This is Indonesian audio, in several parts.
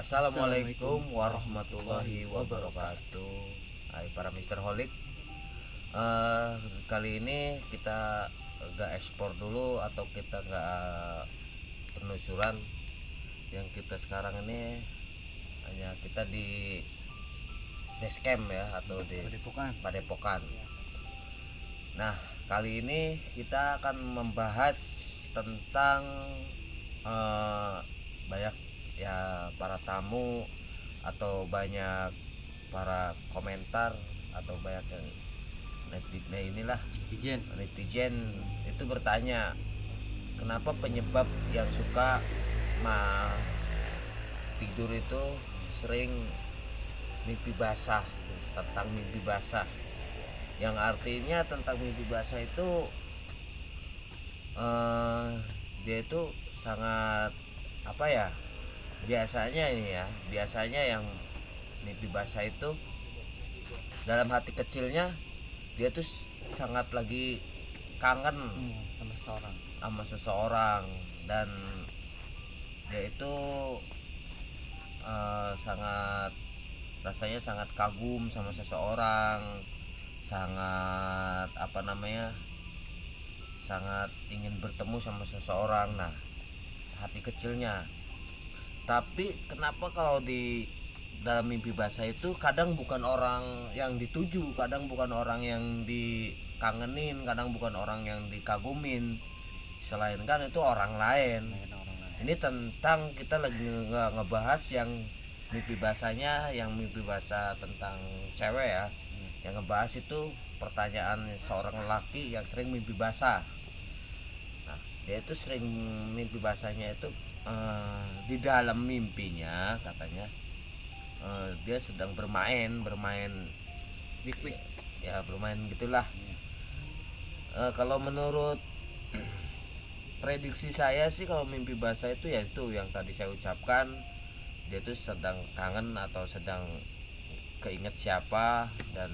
Assalamualaikum warahmatullahi wabarakatuh. Hai para Mister Holik. Kali ini kita gak ekspor dulu atau kita gak penelusuran. Yang kita sekarang ini hanya kita di base camp ya, atau di Padepokan. Nah, kali ini kita akan membahas tentang banyak ya para tamu atau banyak para komentar atau banyak yang netizen itu bertanya, kenapa penyebab yang suka tidur itu sering mimpi basah, tentang mimpi basah. Yang artinya tentang mimpi basah itu dia itu sangat biasanya yang mimpi basah itu dalam hati kecilnya dia tuh sangat lagi kangen sama seseorang dan dia itu rasanya sangat kagum sama seseorang, sangat sangat ingin bertemu sama seseorang. Nah, hati kecilnya. Tapi kenapa kalau di dalam mimpi basah itu kadang bukan orang yang dituju, kadang bukan orang yang dikangenin, kadang bukan orang yang dikagumin, selainkan itu orang lain. Ini tentang kita lagi ngebahas yang mimpi basahnya, yang mimpi basah tentang cewek ya. Yang ngebahas itu pertanyaan seorang lelaki yang sering mimpi basah. Nah, dia itu sering mimpi basahnya itu di dalam mimpinya katanya dia sedang bermain ya, bermain gitulah. Kalau menurut prediksi saya sih, kalau mimpi basah itu ya itu yang tadi saya ucapkan, dia itu sedang kangen atau sedang keinget siapa dan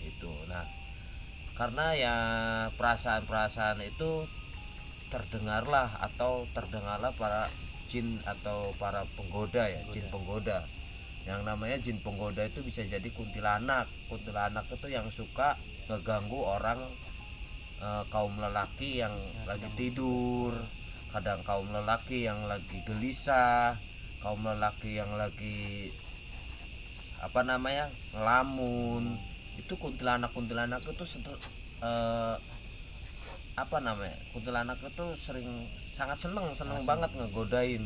itu. Nah, karena ya perasaan itu terdengarlah para jin atau para penggoda ya, jin penggoda. Yang namanya jin penggoda itu bisa jadi kuntilanak itu yang suka ngeganggu orang, kaum lelaki yang lagi tidur, kadang kaum lelaki yang lagi gelisah, kaum lelaki yang lagi ngelamun. Itu kuntilanak itu kuntilanak itu sangat seneng banget ngegodain,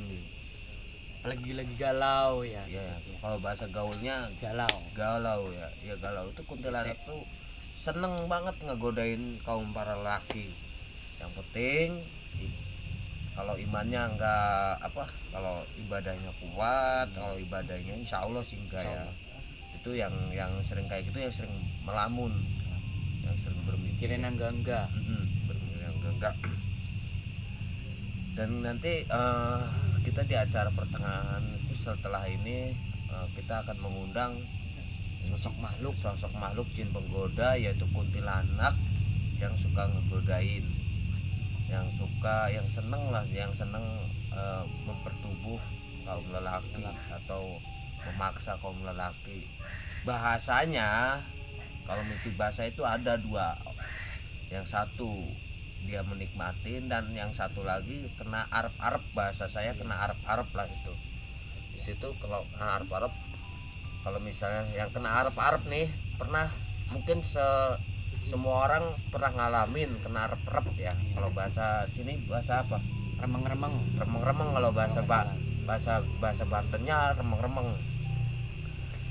lagi galau ya. Kalau bahasa gaulnya galau ya galau itu kuntilanak tuh seneng banget ngegodain kaum para lelaki. Yang penting kalau imannya kalau ibadahnya kuat, kalau ibadahnya insya Allah sih enggak ya. Itu yang sering kayak gitu, yang sering melamun, yang sering bermimpi yang enggak. Dan nanti kita di acara pertengahan itu setelah ini kita akan mengundang sosok makhluk jin penggoda, yaitu kuntilanak yang suka ngegodain, yang seneng mempertubuh kaum lelaki atau memaksa kaum lelaki. Bahasanya kalau mimpi basah itu ada dua, yang satu dia menikmatin dan yang satu lagi kena arep-arep. Bahasa saya kena arep-arep lah itu. Di situ kalau kena arep-arep, kalau misalnya yang kena arep-arep nih, pernah mungkin semua orang pernah ngalamin kena arep-arep ya. Kalau bahasa sini bahasa apa? Remeng-remeng. Kalau bahasa Bantennya remeng-remeng.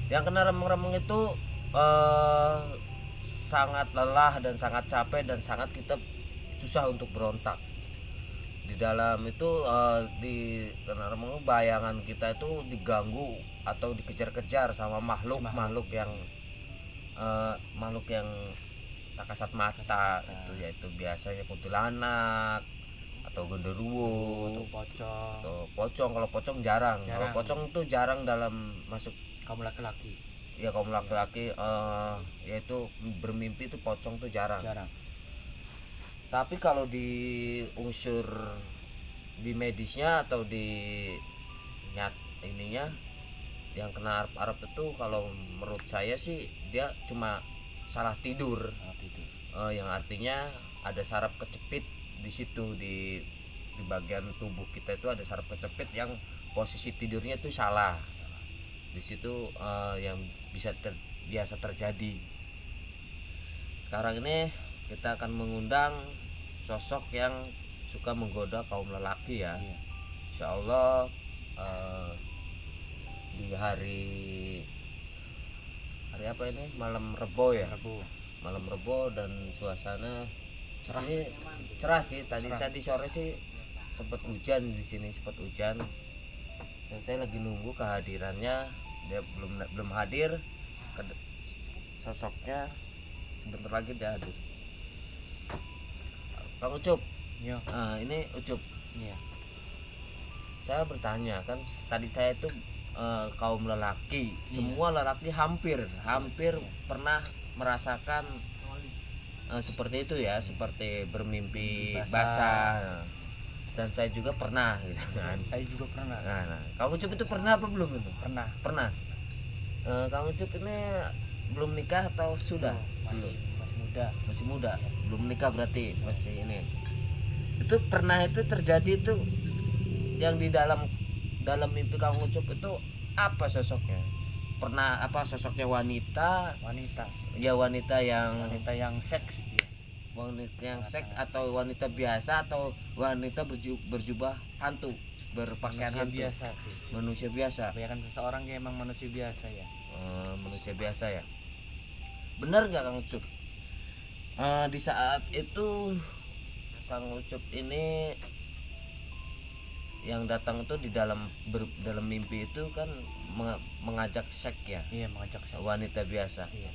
Yang kena remeng-remeng itu sangat lelah dan sangat capek dan sangat kita susah untuk berontak. Di dalam itu di kena remeng, bayangan kita itu diganggu atau dikejar-kejar sama makhluk yang tak kasat mata itu, yaitu biasanya kuntilanak atau genderuwo atau pocong. Kalau pocong jarang. Kalau pocong itu jarang dalam masuk kaum laki-laki. Ya, kaum laki-laki yaitu bermimpi itu pocong tuh jarang. Tapi kalau di unsur di medisnya atau di ininya yang kena Arab-Arab itu kalau menurut saya sih dia cuma salah tidur. Yang artinya ada saraf kecepit di situ, di bagian tubuh kita itu ada saraf kecepit yang posisi tidurnya itu salah. Di situ yang biasa terjadi. Sekarang ini kita akan mengundang sosok yang suka menggoda kaum lelaki ya. Insya Allah di hari apa ini, malam Rebo ya, malam Rebo, dan suasana cerah. Ini cerah sih, tadi sore sih sempat hujan di sini, sempat hujan, dan saya lagi nunggu kehadirannya. Dia belum hadir. Sosoknya sebentar lagi dia hadir. Bang Ucup. Yo. Ini Ucup. Iya. Saya bertanya kan, tadi saya itu kaum lelaki, semua lelaki hampir pernah merasakan seperti itu ya, seperti bermimpi basah. Dan saya juga pernah gitu kan. Saya juga pernah. Nah, Kang Ucup itu pernah apa belum itu? Pernah. Kang Ucup ini belum nikah atau sudah? Belum. Masih muda. Belum nikah berarti masih ini. Itu pernah itu terjadi itu yang di dalam mimpi Kang Ucup itu apa sosoknya? Pernah apa sosoknya wanita? Ya wanita yang seks dia. Wanita yang seks atau wanita biasa atau wanita berjubah hantu, berpakaian hantu? Biasa sih. Manusia biasa. Ya kan seseorang yang emang manusia biasa ya. Manusia biasa ya. Benar nggak Kang Ucup? Di saat itu Kang Ucup ini yang datang itu di dalam mimpi itu kan mengajak seks ya. Iya, mengajak seks. Wanita biasa. Iya.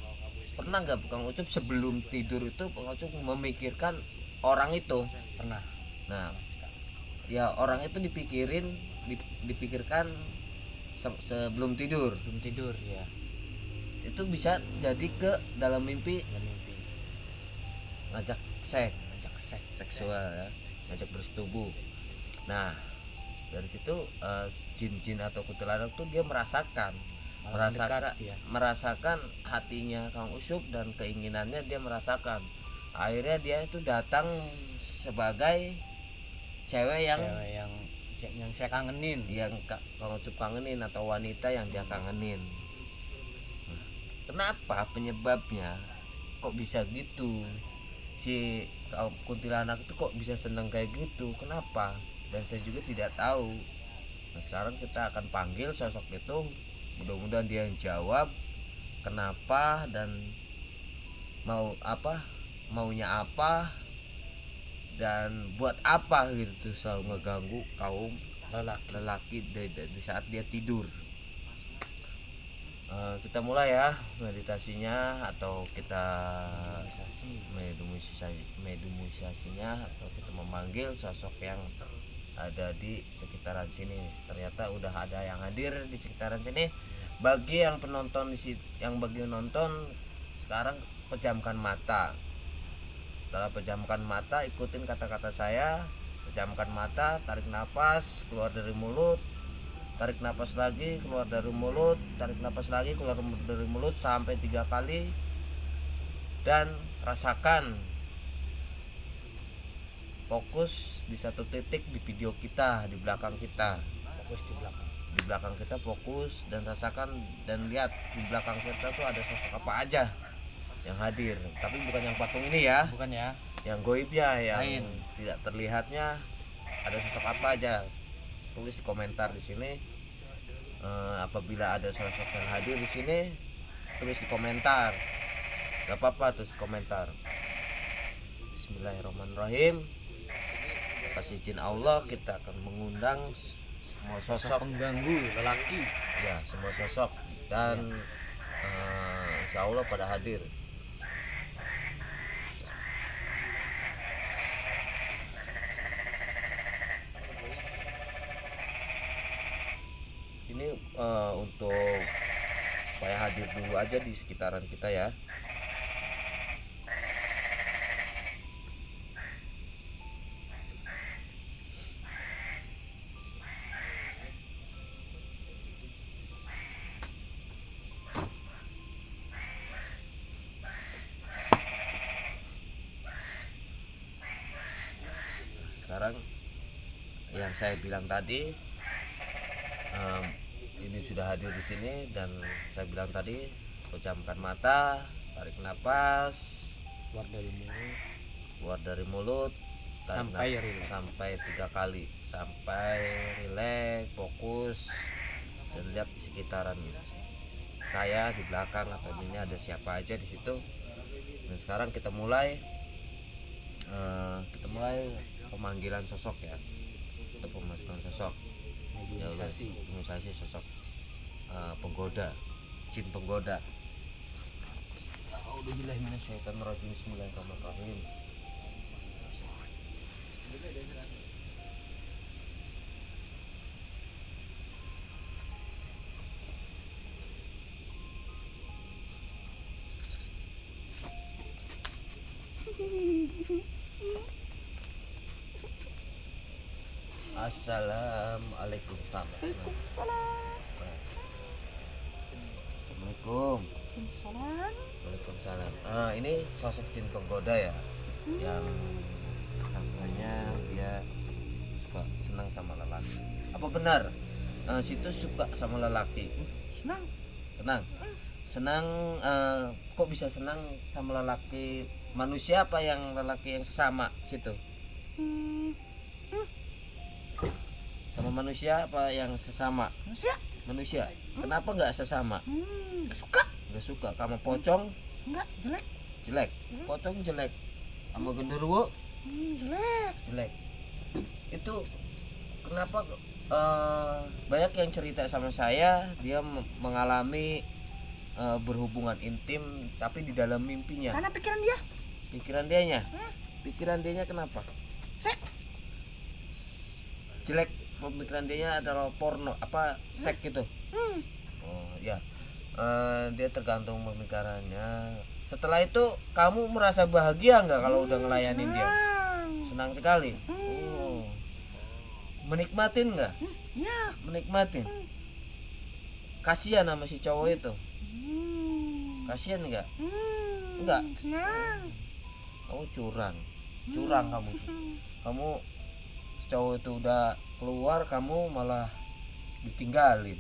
Pernah nggak Kang Ucup sebelum tidur itu Kang Ucup memikirkan orang itu? Pernah. Nah, ya orang itu dipikirkan sebelum tidur. Ya. Itu bisa jadi ke dalam mimpi. Ngajak seks seksual ya, ngajak bersetubuh. Nah, dari situ jin-jin atau kuntilanak tuh dia merasakan hatinya Kang Ucup dan keinginannya dia merasakan. Akhirnya dia itu datang sebagai cewek yang saya kangenin, yang Kang Ucup kangenin, atau wanita yang dia kangenin. Kenapa penyebabnya kok bisa gitu? Si kuntilanak itu kok bisa seneng kayak gitu? Kenapa? Dan saya juga tidak tahu. Nah, sekarang kita akan panggil sosok itu, mudah-mudahan dia yang jawab kenapa dan maunya apa dan buat apa gitu selalu ngeganggu kaum lelaki di saat dia tidur. Kita mulai ya meditasinya, atau kita meditasinya, atau kita memanggil sosok yang ada di sekitaran sini. Ternyata udah ada yang hadir di sekitaran sini. Bagi yang penonton bagi nonton sekarang, pejamkan mata. Setelah pejamkan mata, ikutin kata-kata saya. Pejamkan mata, tarik nafas keluar dari mulut, tarik nafas lagi keluar dari mulut, tarik nafas lagi keluar dari mulut sampai 3 kali. Dan rasakan, fokus di satu titik di video kita, di belakang kita. Fokus di belakang kita, fokus dan rasakan dan lihat di belakang kita tuh ada sosok apa aja yang hadir. Tapi bukan yang patung ini ya, bukan ya, yang goib ya, yang lain. Tidak terlihatnya. Ada sosok apa aja, tulis di komentar di sini. Apabila ada sosok yang hadir di sini, tulis di komentar. Gak apa-apa, tulis di komentar. Bismillahirrahmanirrahim. Atas izin Allah, kita akan mengundang semua sosok pengganggu lelaki ya, semua sosok, dan insya Allah pada hadir. Ini untuk supaya hadir dulu aja di sekitaran kita ya. saya bilang tadi, ini sudah hadir di sini dan saya bilang tadi, pejamkan mata, tarik nafas Keluar dari mulut. keluar dari mulut, tarik Sampai nafas rileks. sampai 3 kali, sampai rileks, fokus dan lihat di sekitaran saya di belakang atau ini ada siapa aja di situ. Dan sekarang kita mulai pemanggilan sosok ya, atau pemasukan sosok. Ya udah, imunisasi sosok penggoda, jin penggoda. A'udzubillahi minasyaitonirrajim. Bismillahirrahmanirrahim. Assalamualaikum. Assalamualaikum. Waalaikumsalam. Ini sosok jin penggoda ya, yang katanya dia suka senang sama lelaki. Apa benar situ suka sama lelaki? Senang. Kok bisa senang sama lelaki manusia apa yang lelaki yang sesama situ? Sama manusia apa yang sesama? Manusia. Kenapa nggak sesama? Nggak suka. Kamu pocong? Enggak, Jelek. Pocong jelek. Sama genderuwo? Jelek. Itu kenapa banyak yang cerita sama saya, dia mengalami berhubungan intim tapi di dalam mimpinya. karena pikiran dia. Pikiran dianya kenapa? Jelek. Pemikiran dianya adalah porno apa seks gitu. Oh ya. Dia tergantung pemikirannya. Setelah itu kamu merasa bahagia nggak kalau udah ngelayanin dia? Senang sekali. Oh. Menikmatin nggak? Ya. Menikmatin. Kasihan sama si cowok itu. Kasihan nggak? Enggak. Senang. Kamu curang kamu. Kamu cowok itu udah keluar, kamu malah ditinggalin.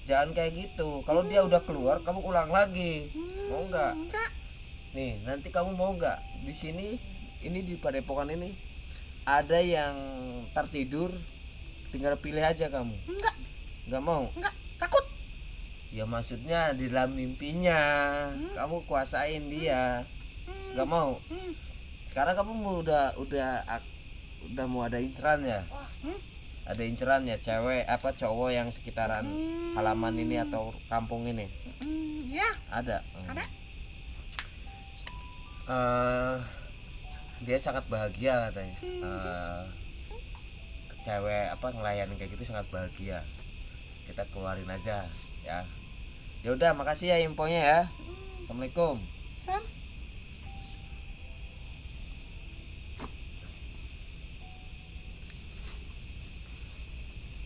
Jangan kayak gitu. Kalau dia udah keluar, kamu ulang lagi. Mau nggak? Enggak. Nih, nanti kamu mau nggak? Di sini, ini di Padepokan ini ada yang tertidur, tinggal pilih aja kamu. Enggak. Nggak mau? Enggak. Takut. Ya maksudnya di dalam mimpinya, kamu kuasain dia. Nggak mau? Sekarang kamu udah mau ada inceran ya? Ada incerannya cewek apa cowok yang sekitaran halaman ini atau kampung ini? Ya. Ada. Ada. Dia sangat bahagia katanya. Cewek apa ngelayanin kayak gitu sangat bahagia. Kita keluarin aja ya. Ya udah, makasih ya infonya ya. Assalamualaikum. Sam.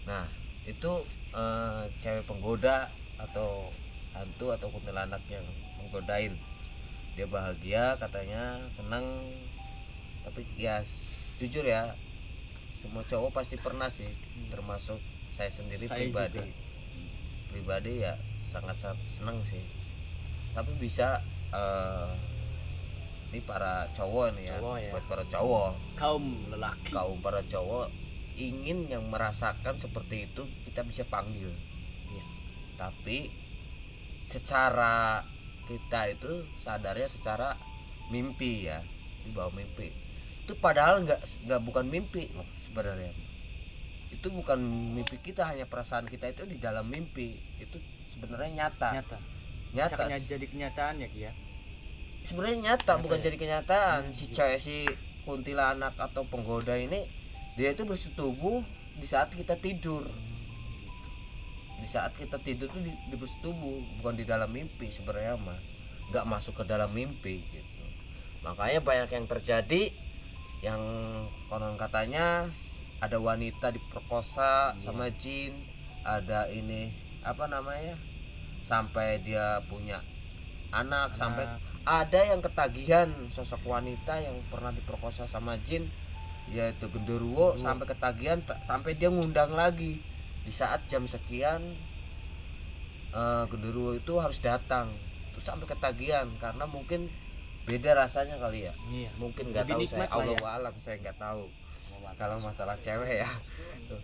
Nah itu cewek penggoda atau hantu atau kuntilanak yang menggodain. Dia bahagia katanya, senang. Tapi ya jujur ya, semua cowok pasti pernah sih, termasuk saya sendiri pribadi ya sangat senang sih. Tapi bisa ini para cowok nih ya, buat para cowok, kaum lelaki, para cowok ingin yang merasakan seperti itu, kita bisa panggil ya. Tapi secara kita itu sadarnya secara mimpi ya, di bawah mimpi itu, padahal bukan mimpi loh sebenarnya. Itu bukan mimpi kita, hanya perasaan kita itu di dalam mimpi. Itu sebenarnya nyata. jadi kenyataan ya Ki ya. Sebenarnya nyata, bukan jadi kenyataan. Si cewek, si kuntilanak atau penggoda ini, dia itu bersetubuh di saat kita tidur. Di saat kita tidur tuh di bersetubuh, bukan di dalam mimpi sebenarnya mah. Nggak masuk ke dalam mimpi gitu. Makanya banyak yang terjadi, yang konon katanya ada wanita diperkosa sama jin, ada ini apa namanya, sampai dia punya anak. Sampai ada yang ketagihan sosok wanita yang pernah diperkosa sama jin, ya itu genderuwo sampai ketagihan sampai dia ngundang lagi di saat jam sekian. Genderuwo itu harus datang terus sampai ketagihan karena mungkin beda rasanya kali ya. Iya. Mungkin nggak tahu Lebih saya, nikmat lah Allah ya. alam, saya nggak tahu kalau masalah cewek ya. Tuh.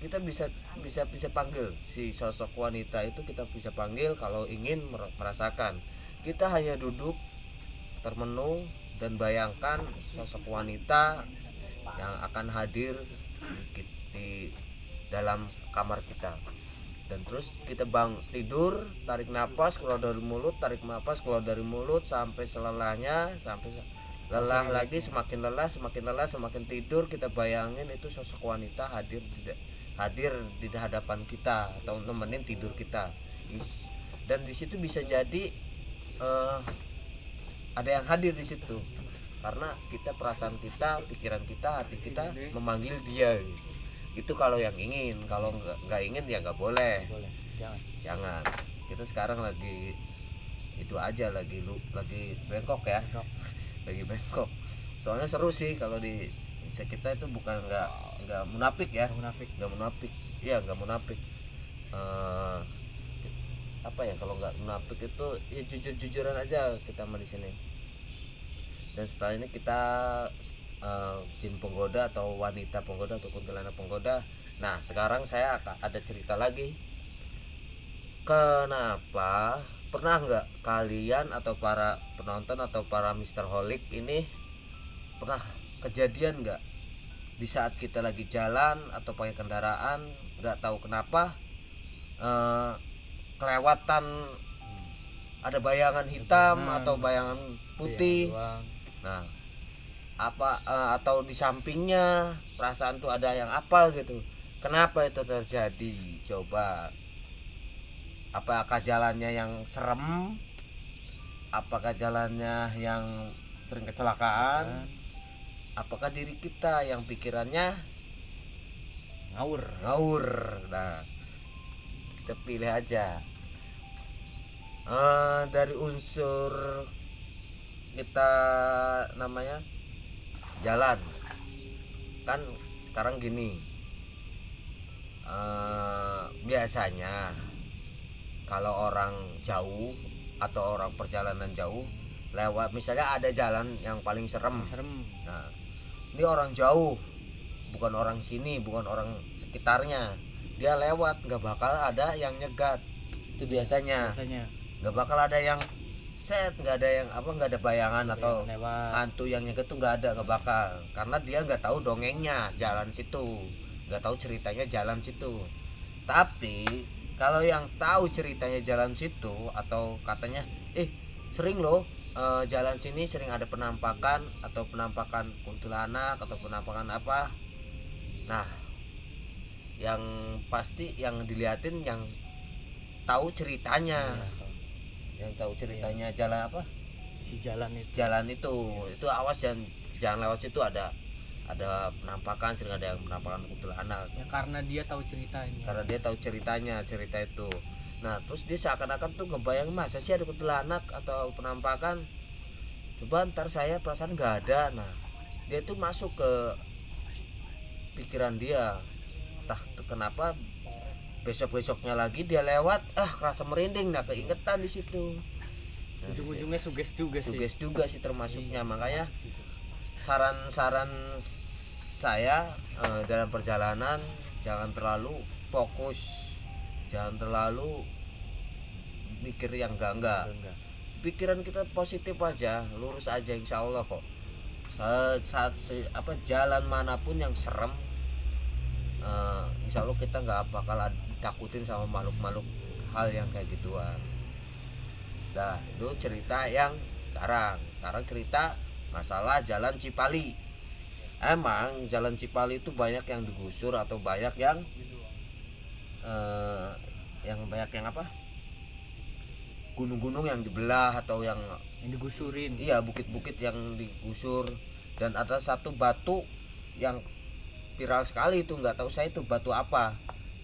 Kita bisa panggil si sosok wanita itu, kita bisa panggil kalau ingin merasakan. Kita hanya duduk termenung dan bayangkan sosok wanita yang akan hadir di dalam kamar kita. Dan terus kita tidur, tarik nafas keluar dari mulut, tarik nafas keluar dari mulut sampai selelahnya, sampai lelah lagi, semakin lelah, semakin tidur. Kita bayangin itu sosok wanita hadir di hadapan kita atau nemenin tidur kita. Dan di situ bisa jadi ada yang hadir di situ karena kita, perasaan kita, pikiran kita, hati kita memanggil dia gitu. Itu kalau yang ingin. Kalau nggak ingin ya nggak boleh. Jangan. Kita sekarang lagi itu aja, lagi bengkok ya. Lagi bengkok. Soalnya seru sih kalau di kita itu bukan nggak munafik ya. Nggak munafik. Iya, nggak munafik. Apa ya, kalau nggak munafik itu ya jujur-jujuran aja kita di sini. Dan setelah ini kita jin penggoda atau wanita penggoda atau kuntilanak penggoda. Nah, sekarang saya akan ada cerita lagi. Kenapa, pernah nggak kalian atau para penonton atau para Mr. Holik ini pernah kejadian nggak di saat kita lagi jalan atau pakai kendaraan, nggak tahu kenapa kelewatan ada bayangan hitam atau bayangan putih. Nah, apa atau di sampingnya perasaan tuh ada yang apa gitu. Kenapa itu terjadi? Coba, apakah jalannya yang serem? Apakah jalannya yang sering kecelakaan? Apakah diri kita yang pikirannya ngawur? Nah, kita pilih aja. Dari unsur kita namanya jalan kan sekarang gini, biasanya kalau orang jauh atau orang perjalanan jauh lewat, misalnya ada jalan yang paling serem. Nah, ini orang jauh, bukan orang sini, bukan orang sekitarnya, dia lewat, nggak bakal ada yang nyegat. Itu biasanya nggak bakal ada yang nggak ada yang nggak ada bayangan atau hantu yang nyegat tuh nggak bakal, karena dia nggak tahu dongengnya jalan situ, nggak tahu ceritanya jalan situ. Tapi kalau yang tahu ceritanya jalan situ atau katanya sering loh jalan sini sering ada penampakan kuntilanak atau penampakan apa, nah yang pasti yang diliatin yang tahu ceritanya. Yang tahu ceritanya jalan apa? Jalan itu awas, jangan lewat situ ada penampakan, sering ada yang penampakan kuntilanak. Ya karena dia tahu ceritanya. Cerita itu. Nah, terus dia seakan-akan tuh ngebayang, masa sih ada kuntilanak atau penampakan? Coba ntar saya perasaan nggak ada. Nah, dia tuh masuk ke pikiran dia. Entah kenapa besoknya lagi dia lewat, kerasa merinding, nah keingetan di situ. Ujung-ujungnya suges juga sih termasuknya. Makanya saran saya dalam perjalanan jangan terlalu fokus, jangan terlalu mikir yang enggak. Pikiran kita positif aja, lurus aja, insya Allah kok. Jalan manapun yang serem, insya Allah kita nggak bakal takutin sama makhluk hal yang kayak gituan. Nah, itu cerita yang sekarang cerita masalah jalan Cipali. Emang jalan Cipali itu banyak yang digusur atau banyak yang apa, gunung-gunung yang dibelah atau yang digusurin. Iya, bukit-bukit yang digusur. Dan ada satu batu yang viral sekali itu, nggak tahu saya itu batu apa.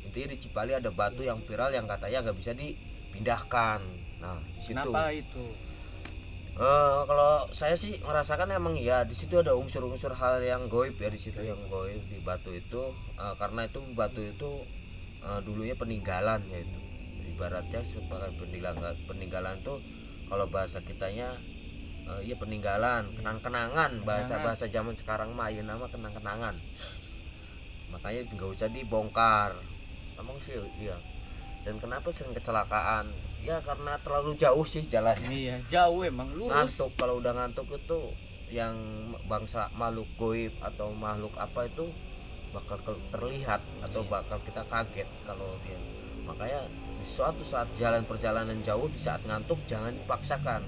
Intinya di Cipali ada batu yang viral yang katanya nggak bisa dipindahkan. Nah, di situ. Kenapa itu? Kalau saya sih merasakan emang ya di situ ada unsur-unsur hal yang goib ya, di situ yang goib di batu itu. Karena itu batu itu dulunya peninggalan ya, itu ibaratnya sebagai peninggalan tuh kalau bahasa kitanya ya peninggalan, kenang-kenangan, bahasa zaman sekarang mah ya nama kenang-kenangan, makanya nggak usah dibongkar emang sih iya. Dan kenapa sering kecelakaan ya karena terlalu jauh sih jalannya. Iya, jauh emang, lurus. Ngantuk, kalau udah ngantuk itu yang bangsa makhluk goib atau makhluk apa itu bakal terlihat atau bakal kita kaget kalau dia. Makanya di suatu saat perjalanan jauh, di saat ngantuk jangan dipaksakan,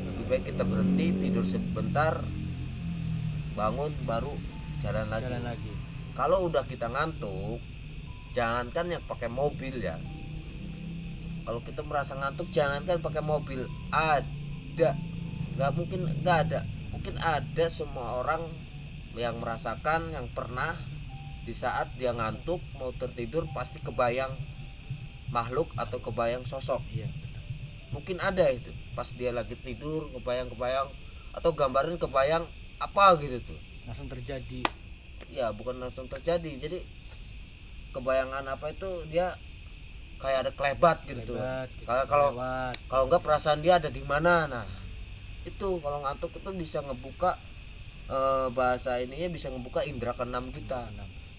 lebih baik kita berhenti tidur sebentar, bangun baru jalan lagi. Kalau udah kita ngantuk, jangankan yang pakai mobil ya, kalau kita merasa ngantuk jangankan pakai mobil, nggak ada mungkin ada semua orang yang merasakan, yang pernah di saat dia ngantuk mau tertidur pasti kebayang makhluk atau kebayang sosok. Iya, mungkin ada itu pas dia lagi tidur kebayang atau gambarin kebayang apa gitu tuh, langsung terjadi. ya bukan langsung terjadi, jadi kebayangan apa itu dia kayak ada kelebat gitu. Kalau enggak perasaan dia ada di mana. Nah itu kalau ngantuk itu bisa ngebuka bahasa ininya bisa ngebuka indera keenam kita.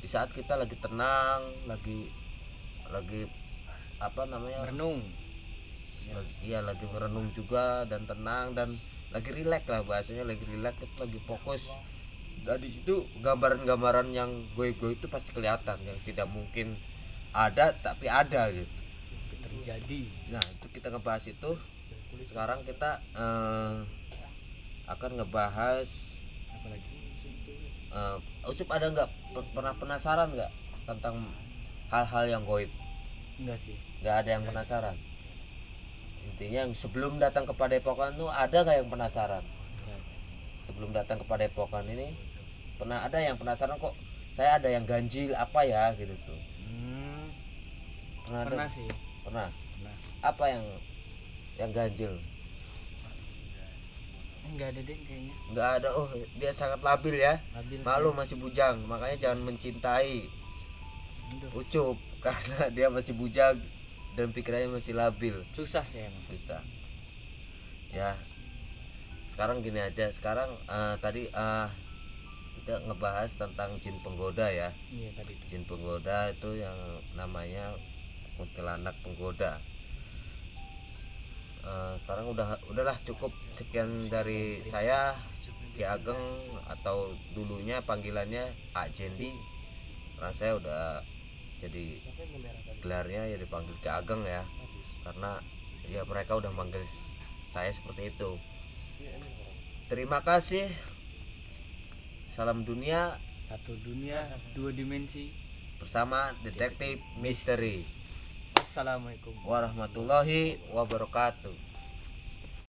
Di saat kita lagi tenang, lagi apa namanya, merenung. Iya lagi merenung juga dan tenang dan lagi rileks lah bahasanya, lagi rileks, lagi fokus. Dan di situ gambaran-gambaran yang goib-goib itu pasti kelihatan, yang tidak mungkin ada tapi ada gitu Terjadi. Nah itu kita ngebahas itu. Sekarang kita akan ngebahas Apa lagi? Ucup ada nggak pernah penasaran nggak tentang hal-hal yang goib? Enggak sih. Nggak ada yang penasaran. Intinya sebelum datang ke Padepokan tuh ada nggak yang penasaran? Enggak. Sebelum datang ke Padepokan ini pernah ada yang penasaran, kok saya ada yang ganjil apa ya gitu tuh. Pernah sih. Pernah. Pernah. Apa yang ganjil? Enggak ada deh kayaknya. Nggak ada. Oh dia sangat labil ya. Labil. Malu masih bujang, makanya jangan mencintai Ucup karena dia masih bujang dan pikirannya masih labil. Susah sih emang. Susah ya. Sekarang gini aja, sekarang tadi kita ngebahas tentang jin penggoda ya. Iya tadi. Jin penggoda itu yang namanya kuntilanak penggoda. Sekarang udahlah cukup sekian dari saya, Ki Ageng, atau dulunya panggilannya Ak Jendi, karena saya udah jadi gelarnya ya dipanggil Ki Ageng ya, karena ya mereka udah manggil saya seperti itu. Terima kasih. Salam dunia, Satu dunia, dua dimensi. bersama Detektif Misteri. Assalamualaikum Warahmatullahi wabarakatuh.